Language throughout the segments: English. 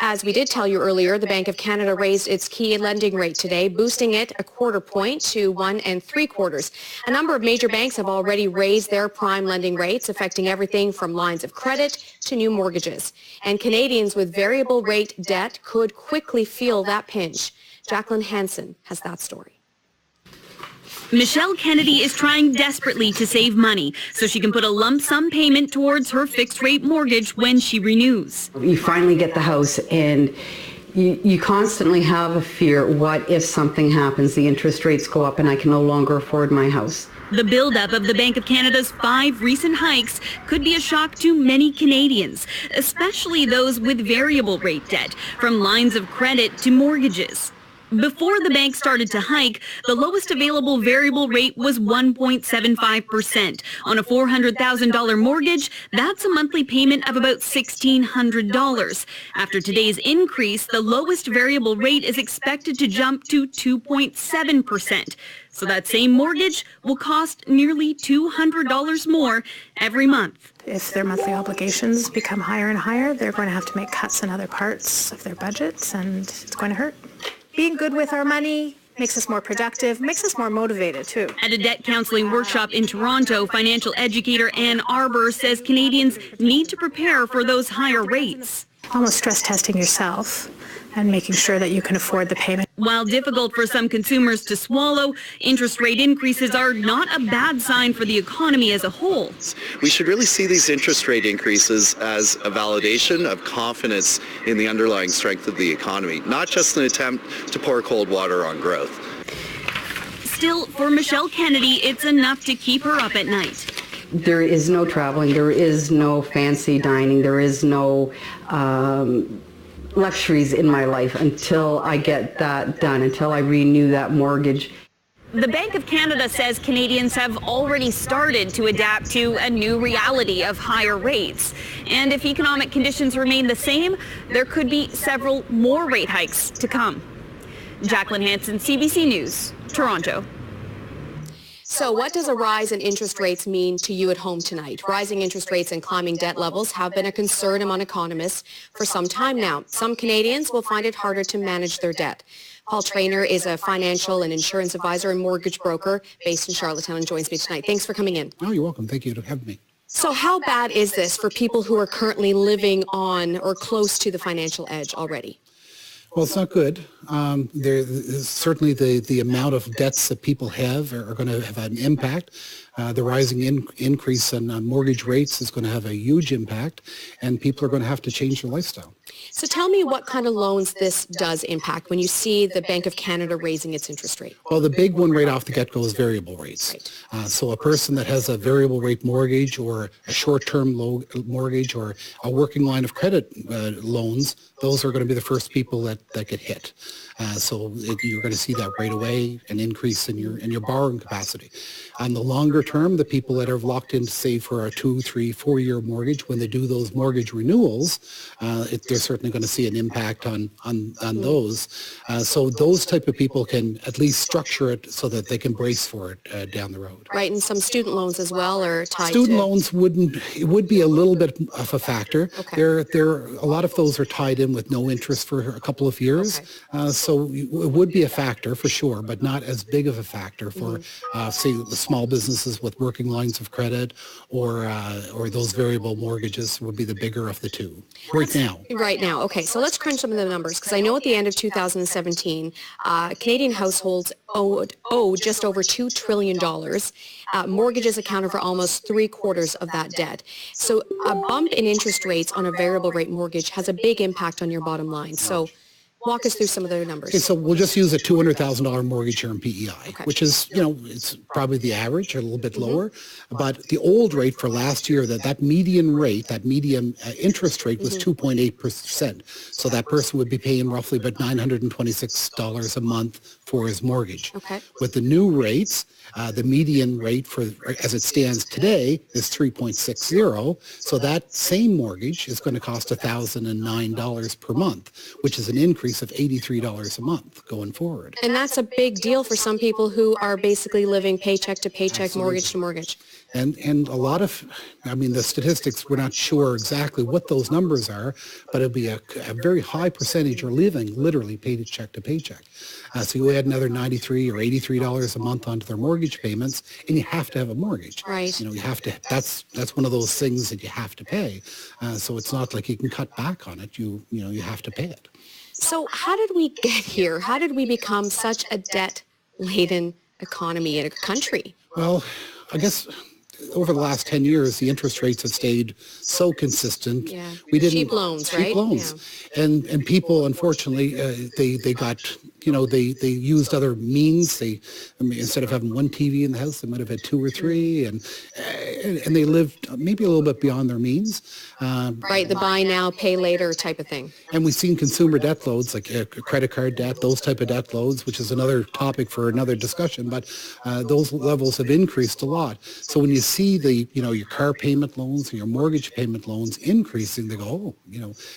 As we did tell you earlier, the Bank of Canada raised its key lending rate today, boosting it a quarter point to 1 3/4. A number of major banks have already raised their prime lending rates, affecting everything from lines of credit to new mortgages. And Canadians with variable rate debt could quickly feel that pinch. Jacqueline Hansen has that story. Michelle Kennedy is trying desperately to save money so she can put a lump sum payment towards her fixed-rate mortgage when she renews. You finally get the house and you constantly have a fear, what if something happens, the interest rates go up and I can no longer afford my house. The buildup of the Bank of Canada's 5 recent hikes could be a shock to many Canadians, especially those with variable rate debt, from lines of credit to mortgages. Before the bank started to hike, the lowest available variable rate was 1.75%. On a $400,000 mortgage, that's a monthly payment of about $1,600. After today's increase, the lowest variable rate is expected to jump to 2.7%. So that same mortgage will cost nearly $200 more every month. If their monthly obligations become higher and higher, they're going to have to make cuts in other parts of their budgets, and it's going to hurt. Being good with our money makes us more productive, makes us more motivated too. At a debt counseling workshop in Toronto, financial educator Ann Arbor says Canadians need to prepare for those higher rates. Almost stress testing yourself and making sure that you can afford the payment. While difficult for some consumers to swallow, interest rate increases are not a bad sign for the economy as a whole. We should really see these interest rate increases as a validation of confidence in the underlying strength of the economy, not just an attempt to pour cold water on growth. Still, for Michelle Kennedy, it's enough to keep her up at night. There is no traveling, there is no fancy dining, there is no luxuries in my life until I get that done, until I renew that mortgage. The Bank of Canada says Canadians have already started to adapt to a new reality of higher rates. And if economic conditions remain the same, there could be several more rate hikes to come. Jacqueline Hansen, CBC News, Toronto. So what does a rise in interest rates mean to you at home tonight? Rising interest rates and climbing debt levels have been a concern among economists for some time now. Some Canadians will find it harder to manage their debt. Paul Traynor is a financial and insurance advisor and mortgage broker based in Charlottetown and joins me tonight. Thanks for coming in. Oh, you're welcome. Thank you for having me. So how bad is this for people who are currently living on or close to the financial edge already? Well, it's not good. Certainly the amount of debts that people have are going to have an impact. The rising increase in mortgage rates is going to have a huge impact, and people are going to have to change their lifestyle. So tell me what kind of loans this does impact when you see the Bank of Canada raising its interest rate. Well, the big one right off the get-go is variable rates. Right. So a person that has a variable rate mortgage or a short-term mortgage or a working line of credit loans, those are going to be the first people that get hit. So you're going to see that right away, an increase in your borrowing capacity. On the longer term, the people that are locked in, say, for a 2, 3, 4-year mortgage, when they do those mortgage renewals, they're certainly going to see an impact on those. So those type of people can at least structure it so that they can brace for it down the road. Right, and some student loans as well are tied Student loans would be a little bit of a factor. Okay. A lot of those are tied in with no interest for a couple of years. Okay. So it would be a factor for sure, but not as big of a factor for, say, the small businesses with working lines of credit or those variable mortgages would be the bigger of the two right now. Right now. Okay, so let's crunch some of the numbers, because I know at the end of 2017, Canadian households owed just over $2 trillion. Mortgages accounted for almost 3/4 of that debt. So a bump in interest rates on a variable rate mortgage has a big impact on your bottom line. So walk us through some of the numbers. Okay, so we'll just use a $200,000 mortgage here in PEI, okay, which is, it's probably the average, or a little bit lower. But the old rate for last year, that median rate, that median interest rate was 2.8%. So that person would be paying roughly about $926 a month for his mortgage. Okay. With the new rates, the median rate as it stands today is 3.60. So that same mortgage is going to cost $1,009 per month, which is an increase of $83 a month going forward. And that's a big deal for some people who are basically living paycheck to paycheck, Absolutely. mortgage to mortgage. And a lot of, I mean, the statistics, we're not sure exactly what those numbers are, but it'll be a very high percentage are living literally paycheck to paycheck. So you add another $93 or $83 a month onto their mortgage payments, and you have to have a mortgage. Right. You know, you have to, that's one of those things that you have to pay. So it's not like you can cut back on it. You have to pay it. So how did we get here? How did we become such a debt-laden economy in a country? Well, I guess over the last 10 years, the interest rates have stayed so consistent. Yeah. We didn't Cheap loans, right? Cheap loans. Yeah. And people, unfortunately, they got, they used other means. Instead of having one TV in the house, they might have had two or three, and they lived maybe a little bit beyond their means. Right, the buy now, pay later type of thing. And we've seen consumer debt loads, like credit card debt, those type of debt loads, which is another topic for another discussion, but those levels have increased a lot. So when you see your car payment loans or your mortgage payment loans increasing, they go,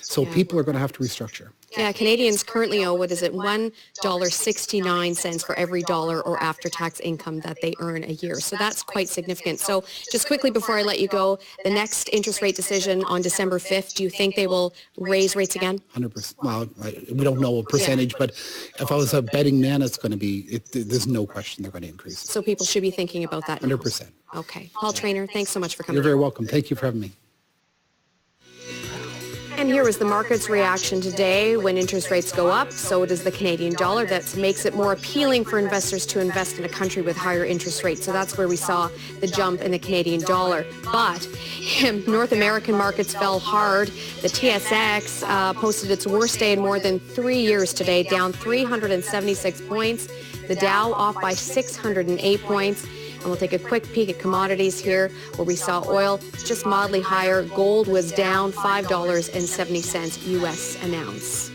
so people are going to have to restructure. Yeah, Canadians currently owe, $1.69 for every dollar or after-tax income that they earn a year. So that's quite significant. So just quickly before I let you go, the next interest rate decision on December 5th, do you think they will raise rates again? 100%. Well, we don't know a percentage, but if I was a betting man, it's going to be, there's no question they're going to increase. So people should be thinking about that. 100%. Okay. Paul Traynor, thanks so much for coming. You're very welcome. Thank you for having me. And here was the market's reaction today. When interest rates go up, so does the Canadian dollar. That makes it more appealing for investors to invest in a country with higher interest rates. So that's where we saw the jump in the Canadian dollar. But North American markets fell hard. The TSX posted its worst day in more than 3 years today, down 376 points. The Dow off by 608 points. And we'll take a quick peek at commodities here, where we saw oil just mildly higher. Gold was down $5.70 US an ounce.